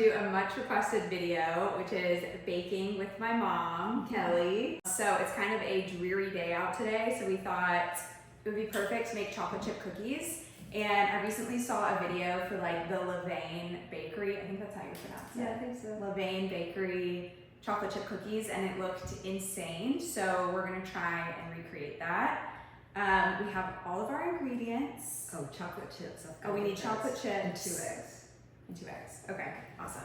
do a much requested video, which is baking with my mom, Kelly. So it's kind of a dreary day out today, so we thought it would be perfect to make chocolate chip cookies. And I recently saw a video for like the Levain Bakery, I think that's how you pronounce it. Yeah, I think so. Levain Bakery chocolate chip cookies, and it looked insane. So we're gonna try and recreate that. We have all of our ingredients. Oh, chocolate chips. Oh, we need chocolate chips. And 2 eggs. And 2 eggs. Okay, awesome.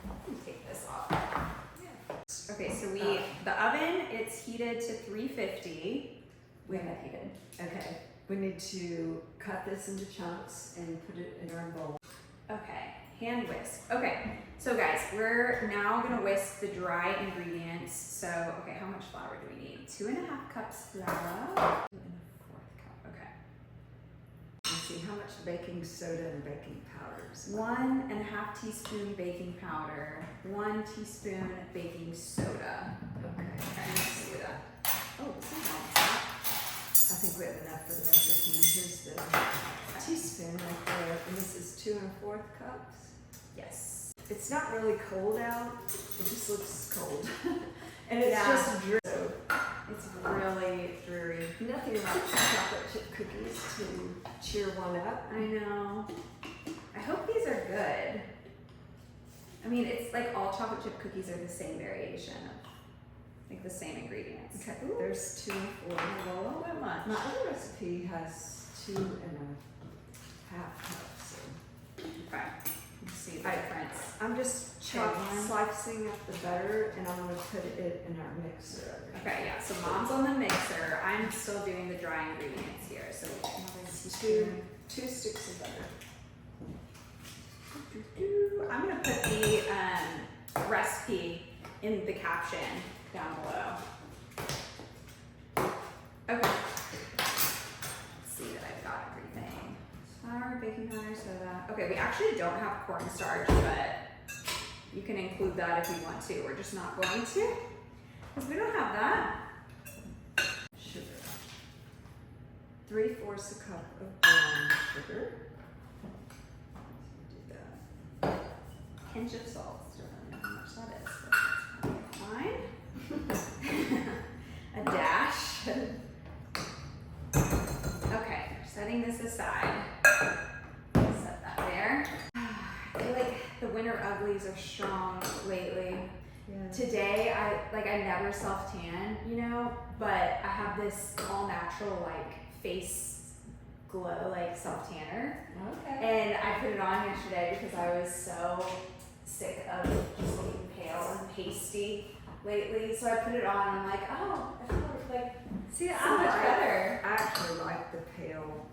Let me take this off. Yeah. Okay, so the oven, it's heated to 350. We have that heated. Okay. We need to cut this into chunks and put it in our bowl. Okay, hand whisk. Okay, so guys, we're now gonna whisk the dry ingredients. So, okay, how much flour do we need? 2.5 cups flour. 2 1/4 cup, okay. Let's see, how much baking soda and baking powder is 1.5 teaspoon baking powder, 1 teaspoon baking soda. Okay. Let's do that. Oh, this is all hot. I think we have enough for the recipe. Here's the teaspoon right there, and this is 2 1/4 cups. Yes. It's not really cold out. It just looks cold, and it's Yeah. just dreary. So It's really dreary. nothing like chocolate chip cookies to cheer one up. I know. I hope these are good. I mean, it's like all chocolate chip cookies are the same variation of like the same ingredients. Okay, Ooh, there's 2 1/4. a little bit much. My other recipe has 2 1/2 cups. So Okay. Let's see the difference. I'm just slicing up the butter, and I'm going to put it in our mixer. Okay, yeah. So mom's on the mixer. I'm still doing the dry ingredients here. So another teaspoon. 2 sticks of butter. I'm gonna put the recipe in the caption down below. Okay. Let's see that I've got everything. Flour, baking powder, soda. Okay, we actually don't have cornstarch, but you can include that if you want to. We're just not going to, because we don't have that. Sugar. 3/4 cup of brown sugar. Do that. Pinch of salt. Still don't know how much that is, but that's fine. A dash. Okay, setting this aside. Set that there. I feel like the winter uglies are strong lately. Yeah. Today, I never self-tan, you know, but I have this all natural like face glow like self-tanner. Okay. And I put it on yesterday because I was so sick of just looking pale and pasty lately. So I put it on and I'm like, oh, I feel like, see, I'm much better. I actually like the pale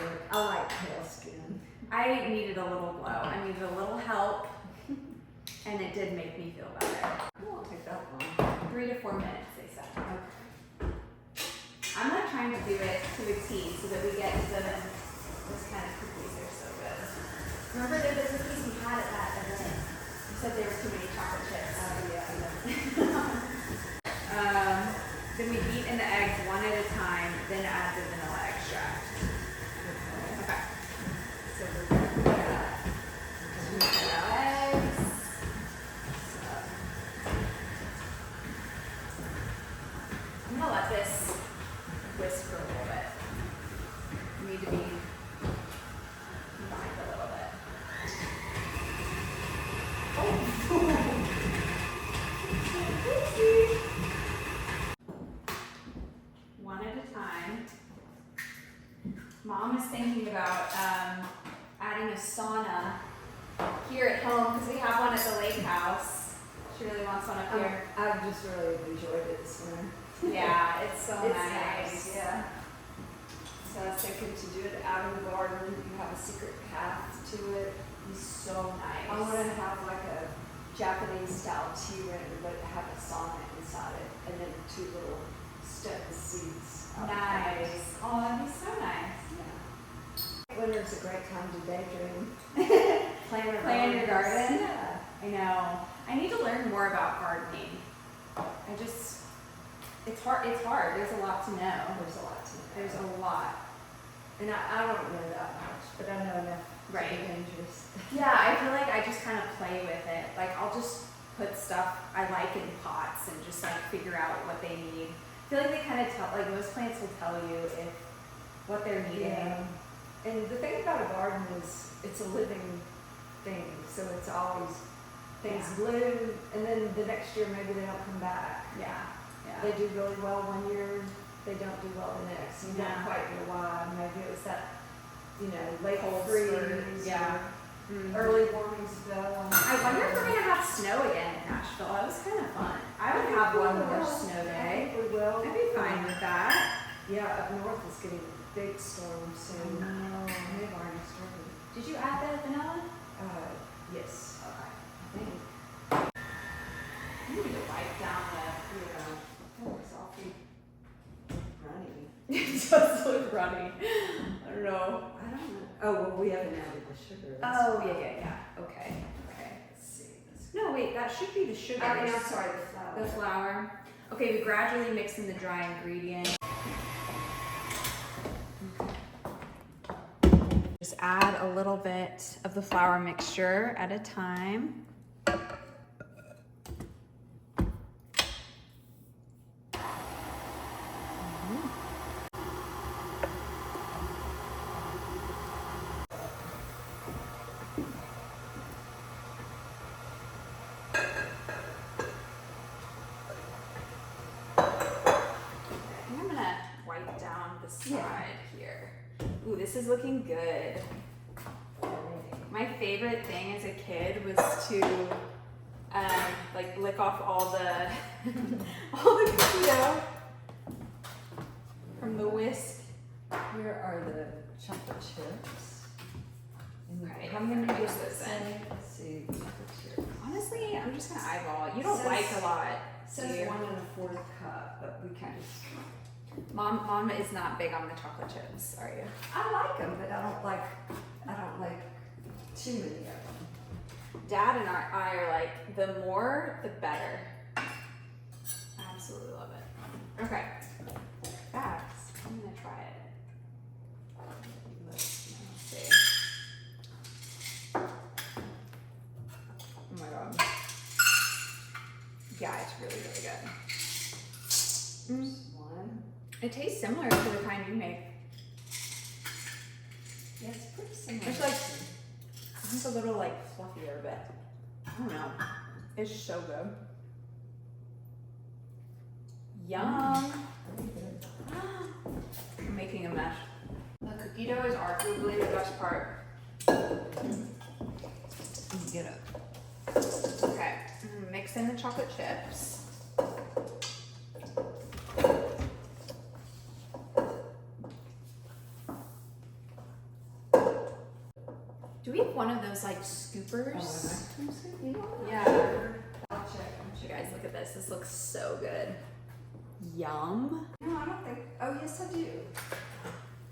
look. I like pale skin. I needed a little glow. I needed a little help. And it did make me feel better. It won't take that long. 3 to 4 minutes, they said. Okay. I'm not trying to do it to the T so that we get those kind of cookies. They're so good. Remember the cookies we had at that event? You said there were too many chocolate chips. Yeah. Then we beat in the eggs one at a time, then add the vanilla extract. Okay. So we're going to put that. Eggs. I'm going to let this whisk for a little bit. You need to be combined a little bit. One at a time. Mom is thinking about adding a sauna here at home because we have one at the lake house. She really wants one up here. I've just really enjoyed it this winter. Yeah, it's so It's nice. yeah. So I was thinking to do it out in the garden. You have a secret path to it. It's so nice. I want to have like a Japanese style tea room, but have a sauna inside it, and then 2 little stem seeds. Nice. Oh, that'd be so nice. Yeah. Winter's a great time to daydream. Plan your garden. Yeah. I know. I need to learn more about gardening. It's hard. It's hard. There's a lot to know. There's a lot to know. There's a lot. And I don't know that much, but I know enough Right. to be dangerous. Yeah, I feel like I I just kind of play with it. Like I'll just put stuff I like in pots and just like figure out what they need. I feel like they kind of tell, like most plants will tell you if what they're needing. Yeah. And the thing about a garden is it's a living thing, so it's always things bloom, and then the next year maybe they don't come back. Yeah. They do really well one year, they don't do well the next. You don't quite know why. Maybe it was that, late Cold freeze, spurt, yeah. early warming spell. I wonder if we're gonna have snow again in Nashville. That was kind of fun. I would have one more snow I day. think we will. I'd be fine with that. Yeah, up north is getting a big storm soon. No. They've already started. Did you add the vanilla? Yes. Okay. I think. You need to wipe down the. Oh, it's awfully runny. It does look runny. I don't know. I don't know. Oh, well, we haven't added the sugar. Oh, yeah. Okay. Let's see. No, wait, that should be the sugar. I mean, I'm sorry, the flour. The flour. Okay, we gradually mix in the dry ingredient. Just add a little bit of the flour mixture at a time. Side here. Ooh, this is looking good. My favorite thing as a kid was to like lick off all the all the cookie dough from the whisk. Here are the chocolate chips. And Right, how many I'm do gonna you mix this in. Let's see, chocolate chips. Honestly, I'm just gonna eyeball it. You don't Says- like a lot. Says do you? 1 1/4 cup, but we kind of. Mom is not big on the chocolate chips, are you? I like them, but I don't like too many of them. Dad and I are like, the more, the better. Absolutely love it. Okay. Facts. I'm gonna try it. Let's see. Oh my god. Yeah, it's really, really good. One. It tastes similar to the kind you make. Yeah, it's pretty similar. It's like, it's a little like fluffier, but I don't know. It's so good. Yum. I'm making a mess. The cookie dough is arguably the best part. Get it. Okay, mix in the chocolate chips. Do we have one of those like scoopers? Yeah. I'll check. You guys, look at this. This looks so good. Yum. No, I don't think. Oh, yes, I do.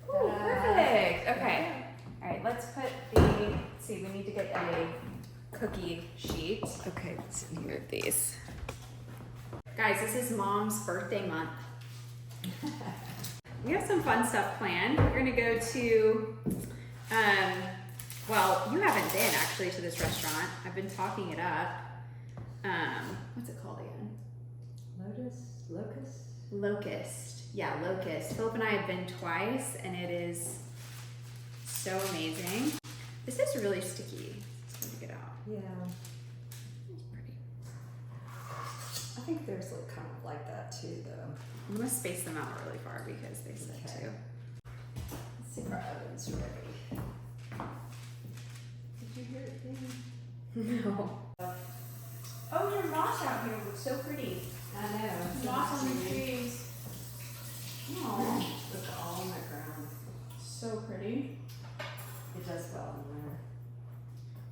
Ooh, perfect. Okay. All right, let's put the, let's see, we need to get a cookie sheet. Okay, it's in here. Move these. Guys, this is Mom's birthday month. We have some fun stuff planned. We're gonna go to, well, you haven't been actually to this restaurant. I've been talking it up. What's it called again? Locust? Locust. Yeah, Locust. Philip and I have been twice, and it is so amazing. This is really sticky. It's going to get out. Yeah. It's pretty. I think there's like kind of like that too, though. I'm going to space them out really far because they said Okay. to. Let's see if our oven's ready. Did you hear it ding? No. Oh, your moss out here looks so pretty. I know. Moss on the trees. Oh, Look all on the ground. so pretty. It does well in winter.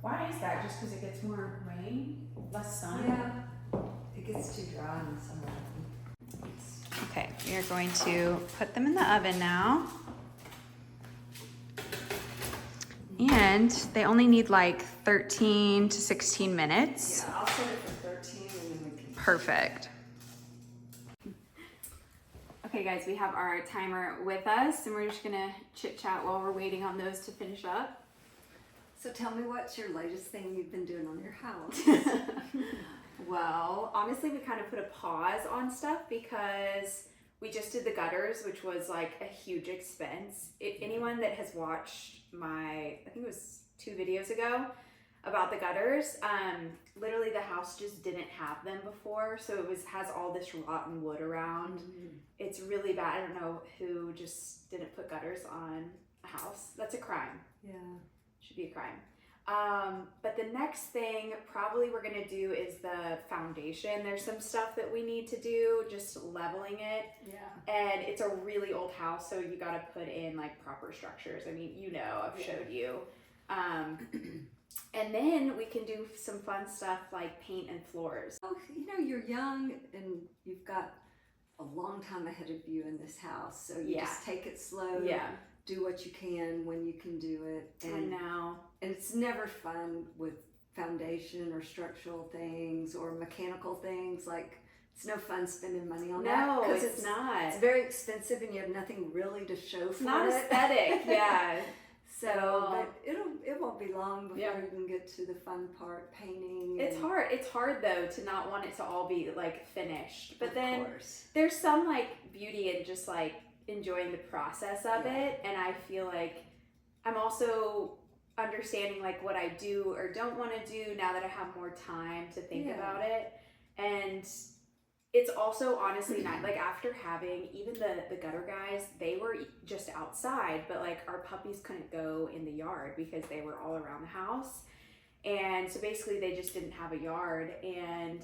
Why is that? Just because it gets more rain? Less sun? Yeah. It gets too dry in the summer. Okay, we are going to put them in the oven now. And they only need like 13 to 16 minutes. Yeah, I'll set it for 13 and then we can. Perfect. Okay guys, we have our timer with us and we're just gonna chit chat while we're waiting on those to finish up. So tell me, what's your latest thing you've been doing on your house? Well, honestly, we kind of put a pause on stuff because we just did the gutters, which was like a huge expense. Anyone that has watched my, I think it was 2 videos ago about the gutters, literally the house just didn't have them before, so it has all this rotten wood around. It's really bad. I don't know who just didn't put gutters on a house. That's a crime. Yeah. Should be a crime. But the next thing probably we're gonna do is the foundation. There's some stuff that we need to do, just leveling it. Yeah. And it's a really old house, so you gotta put in like proper structures. I mean, you know, I've showed you. And then we can do some fun stuff like paint and floors. Oh, you know, you're young and you've got a long time ahead of you in this house, so you just take it slow. Yeah. Do what you can when you can do it. And, I know. And it's never fun with foundation or structural things or mechanical things. Like, it's no fun spending money on that. No, it's not. It's very expensive and you have nothing really to show for not it. Aesthetic, yeah. So, but it won't be long before you can get to the fun part, painting. It's hard. It's hard though to not want it to all be like finished. But then course. There's some like beauty in just like enjoying the process of it, and I feel like I'm also understanding like what I do or don't want to do now that I have more time to think about it. And it's also honestly not like, after having even the gutter guys, they were just outside, but like our puppies couldn't go in the yard because they were all around the house, and so basically they just didn't have a yard. And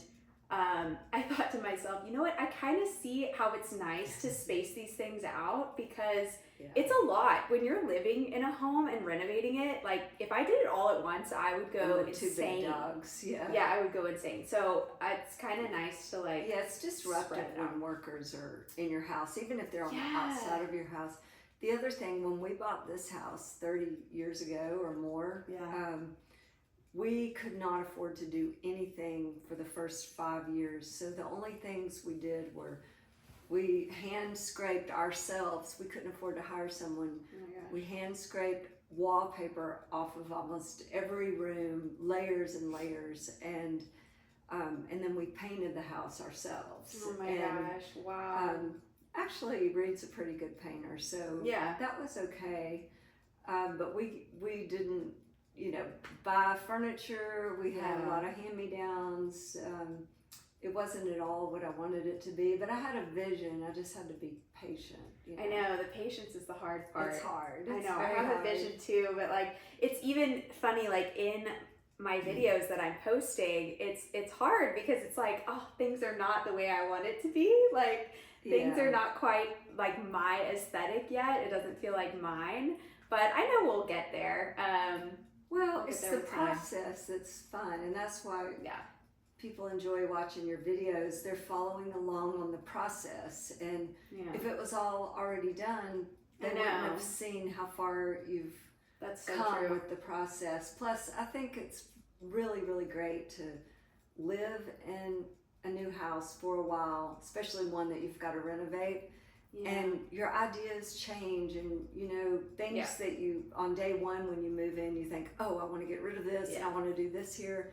I thought to myself, you know what, I kind of see how it's nice to space these things out, because it's a lot when you're living in a home and renovating it. Like, if I did it all at once, I would go insane. 2 big dogs, yeah, I would go insane. So it's kind of nice to like, it's disruptive when workers are in your house, even if they're on the outside of your house. The other thing, when we bought this house 30 years ago or more, we could not afford to do anything for the first 5 years. So the only things we did were we hand scraped ourselves. We couldn't afford to hire someone. We hand scraped wallpaper off of almost every room, layers and layers, and then we painted the house ourselves. Oh my gosh! Wow. Actually, Reed's a pretty good painter, so that was okay. But we didn't, buy furniture. We had a lot of hand-me-downs. It wasn't at all what I wanted it to be, but I had a vision. I just had to be patient. I know, the patience is the hard part. It's hard. I know, I have a vision too, but like, it's even funny, like in my videos that I'm posting, it's hard because it's like, oh, things are not the way I want it to be. Like, things are not quite like my aesthetic yet. It doesn't feel like mine, but I know we'll get there. Well, it's the process that's fun, and that's why people enjoy watching your videos. They're following along on the process, and if it was all already done, they wouldn't have seen how far you've come with the process. Plus, I think it's really, really great to live in a new house for a while, especially one that you've got to renovate. And your ideas change, and things that you, on day one when you move in, you think, oh, I want to get rid of this and I want to do this here.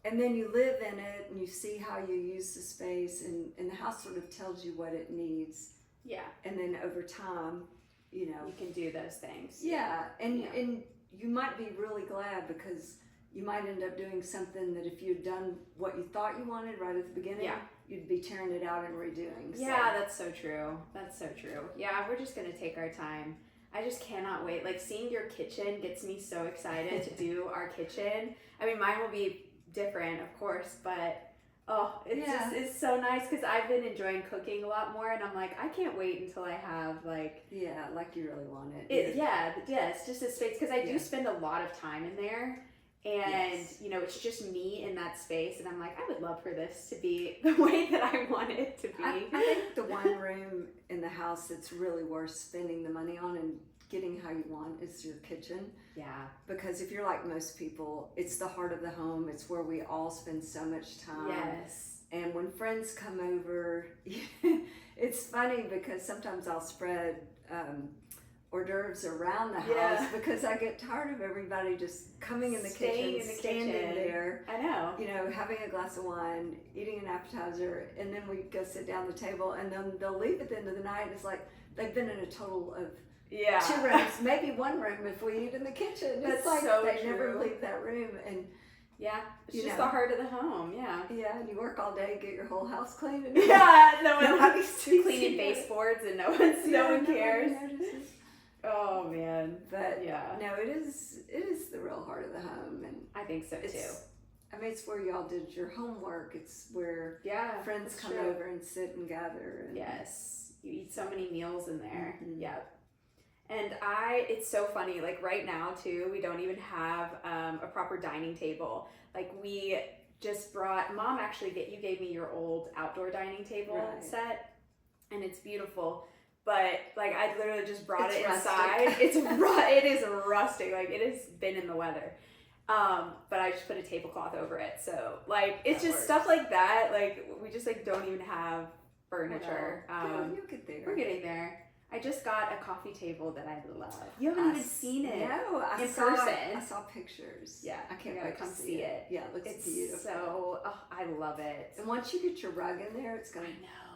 And then you live in it and you see how you use the space, and the house sort of tells you what it needs. Yeah. And then over time, you can do those things. Yeah. And you might be really glad, because you might end up doing something that if you'd done what you thought you wanted right at the beginning, you'd be tearing it out and redoing. Yeah, that's so true. That's so true. Yeah, we're just going to take our time. I just cannot wait. Like, seeing your kitchen gets me so excited to do our kitchen. I mean, mine will be different, of course, but it's so nice, because I've been enjoying cooking a lot more, and I'm like, I can't wait until I have like you really want it. It's just a space, because I do spend a lot of time in there. And it's just me in that space, and I'm like, I would love for this to be the way that I want it to be. I think the one room in the house that's really worth spending the money on and getting how you want is your kitchen. Yeah. Because if you're like most people, it's the heart of the home. It's where we all spend so much time. Yes. And when friends come over, it's funny because sometimes I'll spread hors d'oeuvres around the house because I get tired of everybody just coming in the kitchen, standing there. I know. You know, having a glass of wine, eating an appetizer, and then we go sit down at the table, and then they'll leave at the end of the night. It's like they've been in a total of 2 rooms, maybe 1 room if we eat in the kitchen. That's it's like so they true. never leave that room, and it's just the heart of the home. Yeah, and you work all day, get your whole house clean, and nobody's cleaning baseboards, and no one cares. Nobody notices. Oh man, but no, it is the real heart of the home, and I think so too. I mean, it's where y'all did your homework. It's where friends come over and sit and gather. And yes, you eat so many meals in there. Mm-hmm. Yep. And it's so funny, like right now too, we don't even have a proper dining table. Like we just brought, Mom actually you gave me your old outdoor dining table set, and it's beautiful. But like I literally just brought it inside. It is rustic, like it has been in the weather. But I just put a tablecloth over it. So like it's just stuff like that. Like we just like don't even have furniture. You'll get there. We're getting there. I just got a coffee table that I love. You haven't even seen it. No, I saw pictures. Yeah, I can't wait to come see it. Yeah, it looks beautiful. So I love it. And once you get your rug in there, it's gonna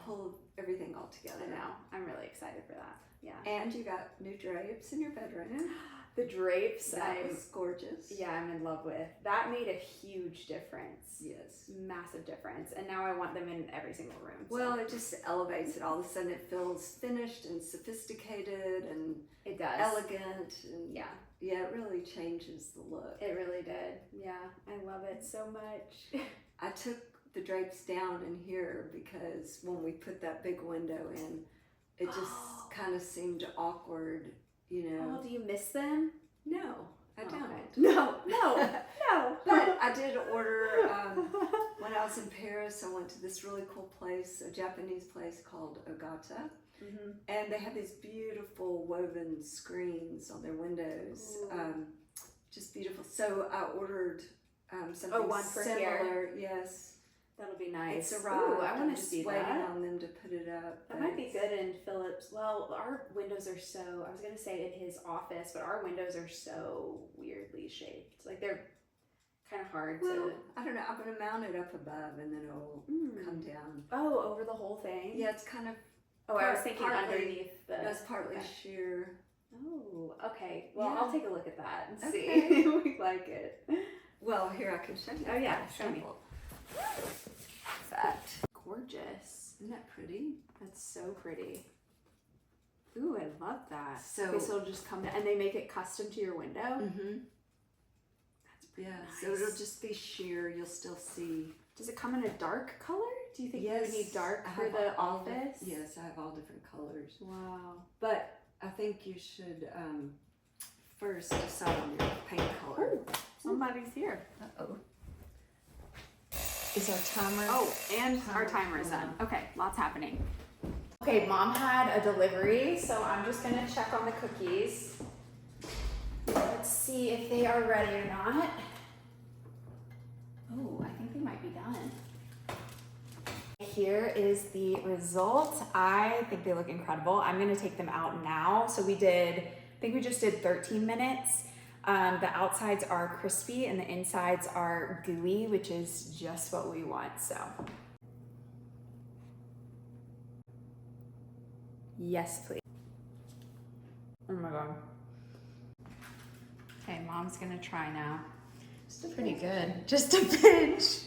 pull everything all together. I know. I'm really excited for that. Yeah. And you got new drapes in your bedroom. The drapes, that was gorgeous. Yeah, I'm in love with. That made a huge difference. Yes. Massive difference. And now I want them in every single room. So. Well, it just elevates it. All of a sudden it feels finished and sophisticated and it does. Elegant. And yeah, it really changes the look. It really did. Yeah, I love it so much. I took the drapes down in here because when we put that big window in, it just kind of seemed awkward. You know. Oh, do you miss them? No, I don't. Okay. No. But I did order, when I was in Paris, I went to this really cool place, a Japanese place called Ogata. Mm-hmm. And they have these beautiful woven screens on their windows. Just beautiful. So I ordered something one for similar. Here. Yes. That'll be nice. It's arrived. I want to see that. Waiting on them to put it up. That might be good in Philip's. Well, our windows are so. I was gonna say in his office, but our windows are so weirdly shaped. Like they're kind of hard to. I don't know. I'm gonna mount it up above, and then it'll come down. Oh, over the whole thing. Yeah, it's kind of. I was thinking underneath the. No, it's partly sheer. Oh, okay. Well, I'll take a look at that and see if we like it. Well, here I can show you. Oh yeah, show me. That. Gorgeous. Isn't that pretty? That's so pretty. Ooh, I love that. So it'll just come down, and they make it custom to your window. Mm-hmm. That's pretty nice. So it'll just be sheer. You'll still see. Does it come in a dark color? Do you think you would need dark for the office? Yes, I have all different colors. Wow. But I think you should first decide on your paint color. Ooh, somebody's here. Uh-oh. Is our timer? Oh, and our timer is done. Okay, lots happening. Okay, Mom had a delivery, so I'm just gonna check on the cookies. Let's see if they are ready or not. Oh, I think they might be done. Here is the result. I think they look incredible. I'm gonna take them out now. So I think we just did 13 minutes. The outsides are crispy and the insides are gooey, which is just what we want, so. Yes, please. Oh my God. Okay, Mom's gonna try now. Pretty good. Just a pinch.